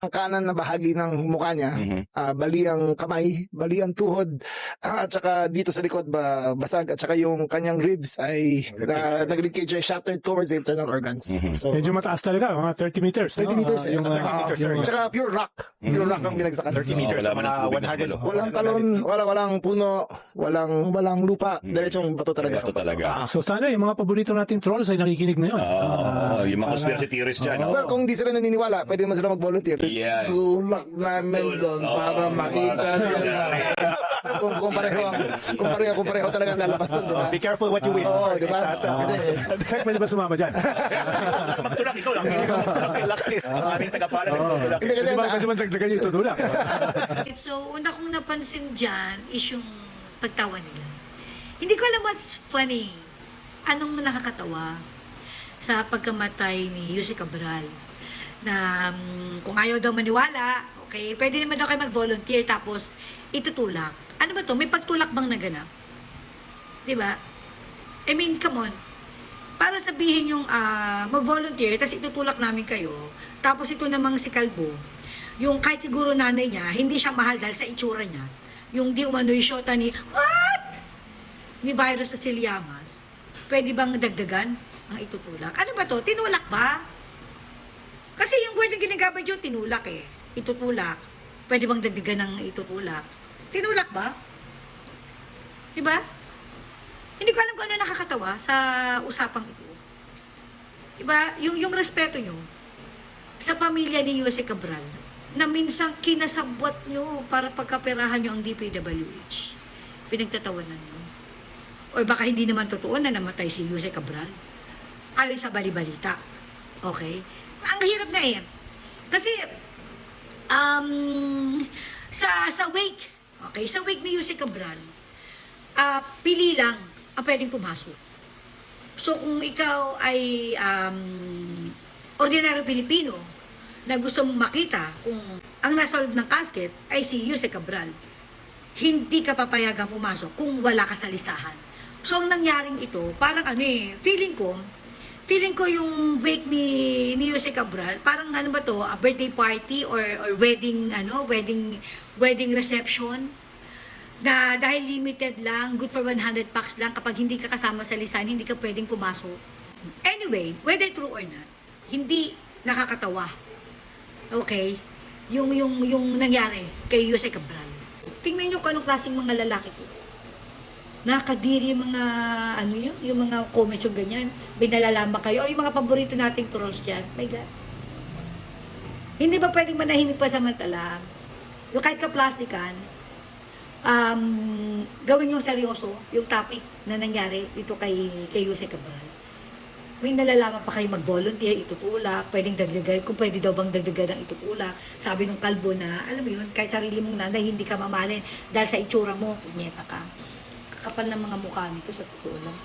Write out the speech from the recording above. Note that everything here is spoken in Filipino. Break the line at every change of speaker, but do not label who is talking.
ang kanan na bahagi ng mukha niya, bali ang kamay, bali ang tuhod, at saka dito sa likod basag, at saka yung kanyang ribs ay nag-leakage, ay shattered towards the internal organs. So,
Medyo mataas talaga, mga 30 meters.
30 meters eh.
Yung,
30 meters,
yung,
Tsaka pure rock. Pure rock ang binagsakan.
30 meters,
wala man
mga
ang tubig na
100.
sumalo.
Walang talon, walang puno, walang lupa. Diretsong bato talaga.
Bato talaga.
so sana yung mga paborito nating trolls ay nakikinig ngayon.
Yung mga conspiracy theorists dyan.
Well, kung di sila naniniwala, pwede naman sila mag-volunteer.
Yan.
Tulak namin doon para makita nila. Kung pareho talaga lalabas doon, di ba?
Be careful what you wish
Oo,
for.
di ba? Kasi,
Sek, pwede ba sumama dyan?
Magtulak ikaw lang.
Lakis.
Ang aming tagaparan nagtutulak.
hindi kasi,
Pwede ba dagdagan yung tutulak?
So, una kong napansin dyan is yung pagtawa nila. Hindi ko alam what's funny. Anong nakakatawa sa pagkamatay ni Yusek Cabral. Na kung ayaw daw maniwala, okay, pwede naman daw kayo mag-volunteer tapos itutulak. Ano ba to? May pagtulak bang naganap? Di ba? I mean, come on. Para sabihin yung mag-volunteer, tapos itutulak namin kayo, tapos ito namang si Kalbo, yung kahit siguro nanay niya, hindi siya mahal dahil sa itsura niya. Yung di umano yung shota ni, what? Ni Virus Ceciliamas. Pwede bang dagdagan ang itutulak? Ano ba to? Tinulak ba? Kasi yung word na ginagamit yun, tinulak eh. Itutulak. Pwede bang dagdagan ng itutulak? Tinulak ba? Diba? Hindi ko alam kung ano nakakatawa sa usapang ito. Diba? Yung respeto nyo sa pamilya ni Yusek Cabral na minsang kinasabwat nyo para pagkaperahan nyo ang DPWH. Pinagtatawanan nyo. O baka hindi naman totoo na namatay si Yusek Cabral. Ayon sa balibalita. Okay? Ang hirap na eh. Kasi, sa wake, okay, sa wake ni Yusek Cabral, pili lang ang pwedeng pumasok. So, kung ikaw ay ordinaryong Pilipino na gusto mong makita kung ang nasa loob ng casket ay si Yusek Cabral, hindi ka papayagang pumasok kung wala ka sa listahan. So, ang nangyaring ito, parang feeling ko yung wake ni Yusek Cabral, parang ano ba to, a birthday party or wedding reception na dahil limited lang, good for 100 packs lang, kapag hindi ka kasama sa listahan, hindi ka pwedeng pumasok. Anyway, whether true or not, hindi nakakatawa. Okay? Yung nangyari kay Yusek Cabral. Tingnan nyo kung anong klaseng mga lalaki ko. Nakadiri yung mga, yung mga comments yung ganyan. Binalalama kayo. O yung mga paborito nating trolls dyan. My God. Hindi ba pwedeng manahimik pa samantala? Yung kahit ka-plastikan, gawin yung seryoso, yung topic na nangyari dito kay Yusek Cabral. May nalalaman pa kayo mag-volunteer, itutulak, pwedeng dagdagan, kung pwede daw bang dagdagan ang itutulak. Sabi nung Kalbo na, alam mo yun, kahit sarili mong nanay, hindi ka mamahalin dahil sa itsura mo, punyeta ka. Kakapal ng mga mukha nito sa totoo lang.